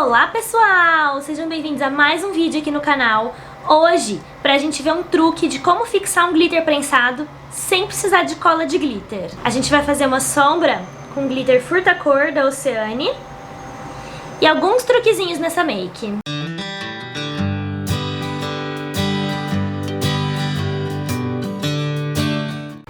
Olá pessoal, sejam bem-vindos a mais um vídeo aqui no canal. Hoje, pra gente ver um truque de como fixar um glitter prensado sem precisar de cola de glitter. A gente vai fazer uma sombra com glitter furta-cor da Oceane e alguns truquezinhos nessa make.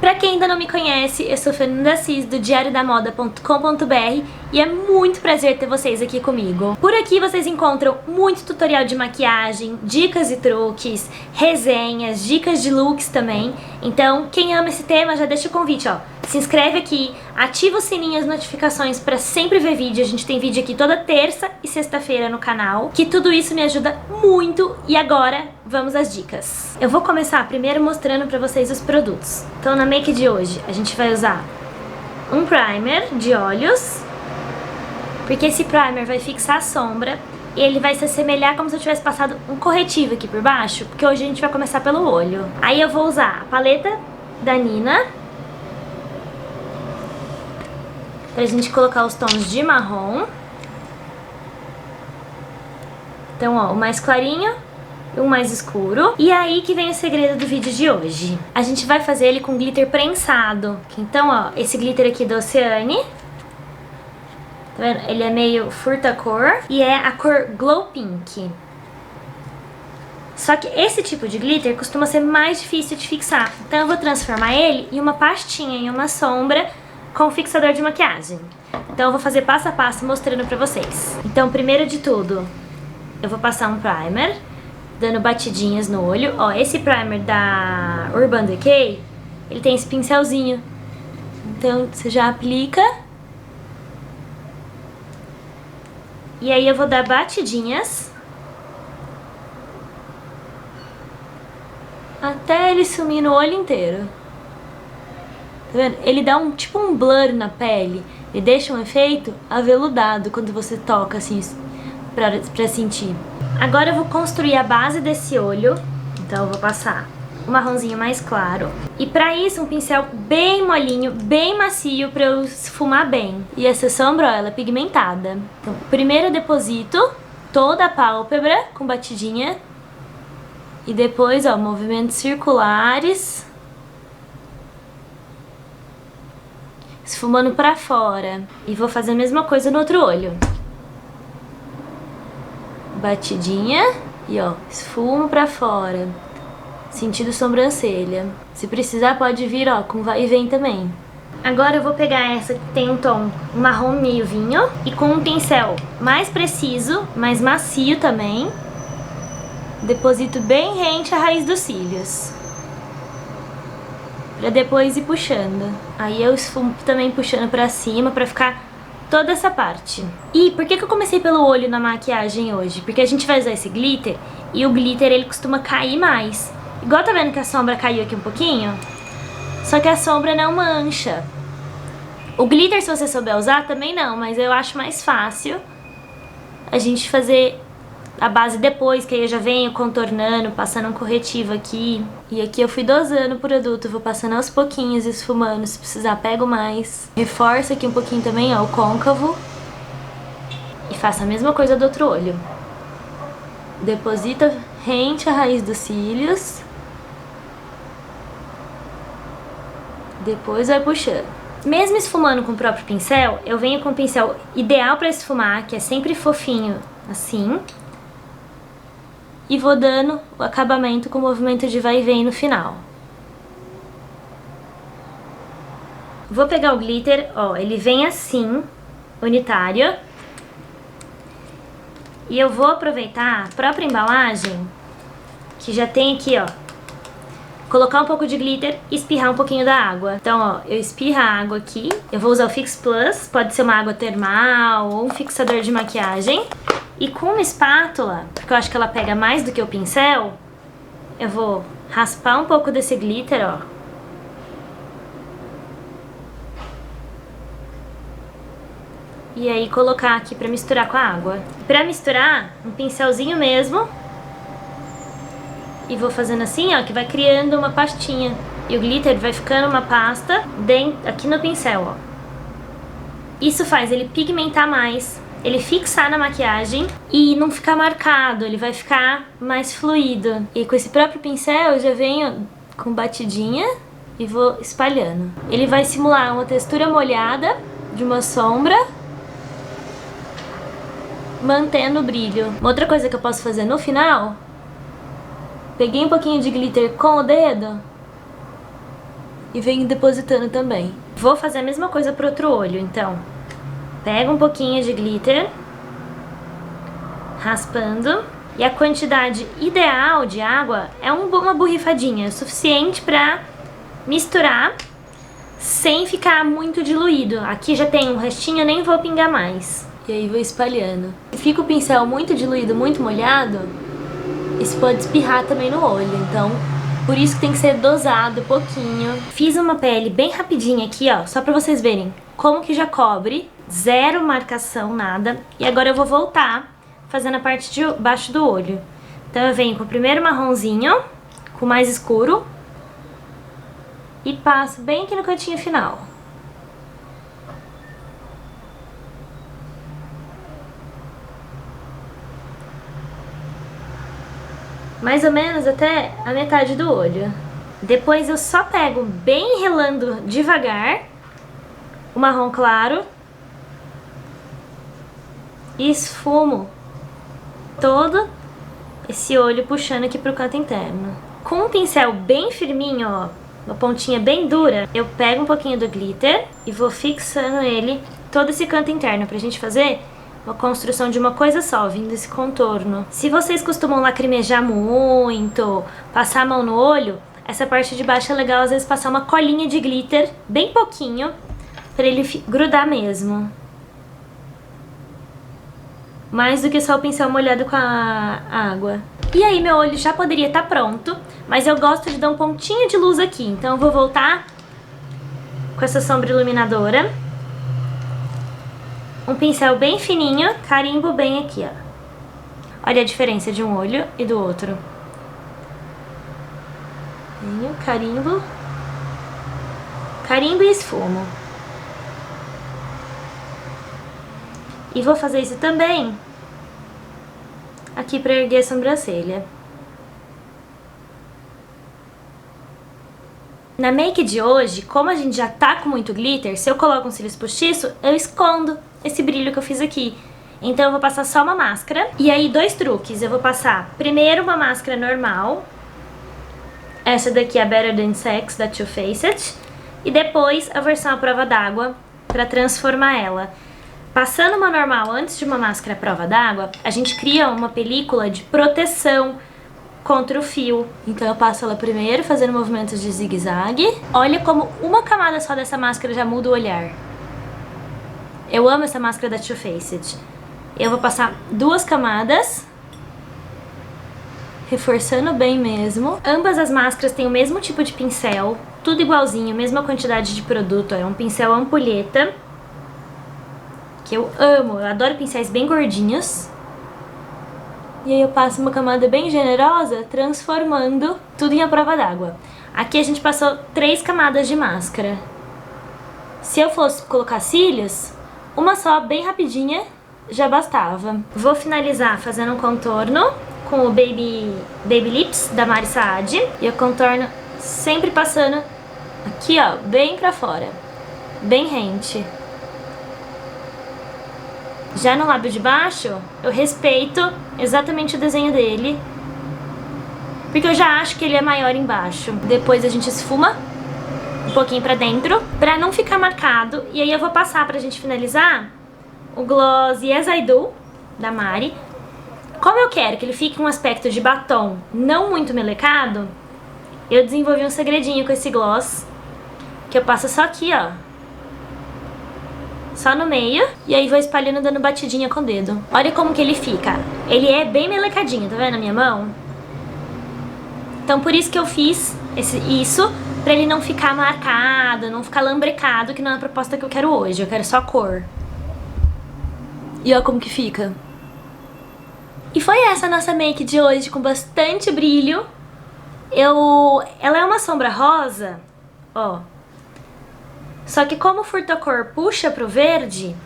Pra quem ainda não me conhece, eu sou Fernanda Assis do diariodamoda.com.br e é muito prazer ter vocês aqui comigo. Por aqui vocês encontram muito tutorial de maquiagem, dicas e truques, resenhas, dicas de looks também. Então, quem ama esse tema já deixa o convite, ó. Se inscreve aqui, ativa o sininho e as notificações pra sempre ver vídeo. A gente tem vídeo aqui toda terça e sexta-feira no canal, que tudo isso me ajuda muito. E agora, vamos às dicas. Eu vou começar primeiro mostrando pra vocês os produtos. Então, na make de hoje, a gente vai usar um primer de olhos, porque esse primer vai fixar a sombra e ele vai se assemelhar como se eu tivesse passado um corretivo aqui por baixo, porque hoje a gente vai começar pelo olho. Aí eu vou usar a paleta da Nina, pra gente colocar os tons de marrom. Então, ó, o mais clarinho e o mais escuro. E aí que vem o segredo do vídeo de hoje. A gente vai fazer ele com glitter prensado. Então, ó, esse glitter aqui da Oceane. Tá vendo? Ele é meio furta-cor e é a cor Glow Pink. Só que esse tipo de glitter costuma ser mais difícil de fixar. Então eu vou transformar ele em uma pastinha, em uma sombra com fixador de maquiagem. Então eu vou fazer passo a passo mostrando pra vocês. Então, primeiro de tudo, eu vou passar um primer, dando batidinhas no olho. Ó, esse primer da Urban Decay, ele tem esse pincelzinho. Então você já aplica. E aí eu vou dar batidinhas até ele sumir no olho inteiro. Tá vendo? Ele dá tipo um blur na pele e deixa um efeito aveludado quando você toca assim pra sentir. Agora eu vou construir a base desse olho. Então eu vou passar um marronzinho mais claro. E pra isso um pincel bem molinho, bem macio pra eu esfumar bem. E essa sombra, ó, ela é pigmentada. Então primeiro eu deposito toda a pálpebra com batidinha. E depois, ó, movimentos circulares, esfumando pra fora. E vou fazer a mesma coisa no outro olho. Batidinha e, ó, esfumo pra fora. Sentido sobrancelha. Se precisar pode vir, ó, com vai e vem também. Agora eu vou pegar essa que tem um tom marrom meio vinho. E com um pincel mais preciso, mais macio também, deposito bem rente à raiz dos cílios, pra depois ir puxando. Aí eu esfumo também puxando pra cima pra ficar toda essa parte. E por que eu comecei pelo olho na maquiagem hoje? Porque a gente vai usar esse glitter e o glitter ele costuma cair mais. Igual tá vendo que a sombra caiu aqui um pouquinho? Só que a sombra não mancha. O glitter, se você souber usar, também não, mas eu acho mais fácil a gente fazer a base depois, que aí eu já venho contornando, passando um corretivo aqui. E aqui eu fui dosando o produto, vou passando aos pouquinhos, esfumando, se precisar pego mais. Reforço aqui um pouquinho também, ó, o côncavo. E faço a mesma coisa do outro olho. Deposita rente à raiz dos cílios. Depois vai puxando. Mesmo esfumando com o próprio pincel, eu venho com o pincel ideal pra esfumar, que é sempre fofinho, assim. E vou dando o acabamento com o movimento de vai e vem no final. Vou pegar o glitter, ó, ele vem assim, unitário. E eu vou aproveitar a própria embalagem, que já tem aqui, ó, colocar um pouco de glitter e espirrar um pouquinho da água. Então, ó, eu espirro a água aqui. Eu vou usar o Fix Plus, pode ser uma água termal ou um fixador de maquiagem. E com uma espátula, porque eu acho que ela pega mais do que o pincel, eu vou raspar um pouco desse glitter, ó. E aí colocar aqui pra misturar com a água. Pra misturar, um pincelzinho mesmo. E vou fazendo assim, ó, que vai criando uma pastinha. E o glitter vai ficando uma pasta aqui no pincel, ó. Isso faz ele pigmentar mais ele fixar na maquiagem e não ficar marcado, ele vai ficar mais fluido. E com esse próprio pincel eu já venho com batidinha e vou espalhando. Ele vai simular uma textura molhada de uma sombra, mantendo o brilho. Uma outra coisa que eu posso fazer no final, peguei um pouquinho de glitter com o dedo e venho depositando também. Vou fazer a mesma coisa pro outro olho, então. Pego um pouquinho de glitter, raspando, e a quantidade ideal de água é uma borrifadinha, o suficiente pra misturar sem ficar muito diluído. Aqui já tem um restinho, eu nem vou pingar mais. E aí vou espalhando. Se fica o pincel muito diluído, muito molhado, isso pode espirrar também no olho, então por isso que tem que ser dosado pouquinho. Fiz uma pele bem rapidinha aqui, ó, só pra vocês verem como que já cobre, zero marcação, nada. E agora eu vou voltar fazendo a parte de baixo do olho. Então eu venho com o primeiro marronzinho, com o mais escuro, e passo bem aqui no cantinho final. Mais ou menos até a metade do olho. Depois eu só pego bem relando devagar o marrom claro e esfumo todo esse olho puxando aqui pro canto interno. Com um pincel bem firminho, ó, uma pontinha bem dura, eu pego um pouquinho do glitter e vou fixando ele todo esse canto interno pra gente fazer uma construção de uma coisa só, vindo esse contorno. Se vocês costumam lacrimejar muito, passar a mão no olho, essa parte de baixo é legal às vezes passar uma colinha de glitter, bem pouquinho, pra ele grudar mesmo. Mais do que só o pincel molhado com a água. E aí meu olho já poderia estar pronto, mas eu gosto de dar um pontinho de luz aqui, então eu vou voltar com essa sombra iluminadora. Um pincel bem fininho, carimbo bem aqui, ó. Olha a diferença de um olho e do outro. Venho, carimbo. Carimbo e esfumo. E vou fazer isso também aqui pra erguer a sobrancelha. Na make de hoje, como a gente já tá com muito glitter, se eu coloco um cílios postiço, eu escondo esse brilho que eu fiz aqui. Então eu vou passar só uma máscara. E aí, dois truques. Eu vou passar primeiro uma máscara normal. Essa daqui é a Better Than Sex, da Too Faced. E depois a versão à prova d'água, pra transformar ela. Passando uma normal antes de uma máscara à prova d'água, a gente cria uma película de proteção contra o fio. Então eu passo ela primeiro, fazendo movimentos de zigue-zague. Olha como uma camada só dessa máscara já muda o olhar. Eu amo essa máscara da Too Faced. Eu vou passar duas camadas, reforçando bem mesmo. Ambas as máscaras têm o mesmo tipo de pincel, tudo igualzinho, mesma quantidade de produto. É um pincel ampulheta, que eu amo, eu adoro pincéis bem gordinhos. E aí eu passo uma camada bem generosa, transformando tudo em à prova d'água. Aqui a gente passou 3 camadas de máscara. Se eu fosse colocar cílios, uma só, bem rapidinha, já bastava. Vou finalizar fazendo um contorno com o Baby Lips da Mari Saad. E eu contorno sempre passando aqui, ó, bem pra fora, bem rente. Já no lábio de baixo, eu respeito exatamente o desenho dele, porque eu já acho que ele é maior embaixo. Depois a gente esfuma um pouquinho pra dentro, pra não ficar marcado. E aí eu vou passar pra gente finalizar o gloss Yes I Do, da Mari. Como eu quero que ele fique um aspecto de batom não muito melecado, eu desenvolvi um segredinho com esse gloss, que eu passo só aqui, ó, só no meio, e aí vou espalhando, dando batidinha com o dedo. Olha como que ele fica. Ele é bem melecadinho, tá vendo a minha mão? Então por isso que eu fiz isso, pra ele não ficar marcado, não ficar lambrecado, que não é a proposta que eu quero hoje. Eu quero só cor. E olha como que fica. E foi essa a nossa make de hoje, com bastante brilho. Ela é uma sombra rosa, ó. Só que como o furtacor puxa pro verde,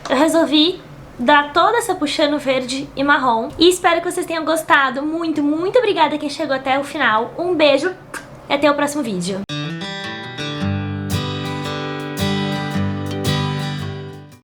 eu resolvi dar toda essa puxando verde e marrom. E espero que vocês tenham gostado. Muito, muito obrigada quem chegou até o final. Um beijo e até o próximo vídeo.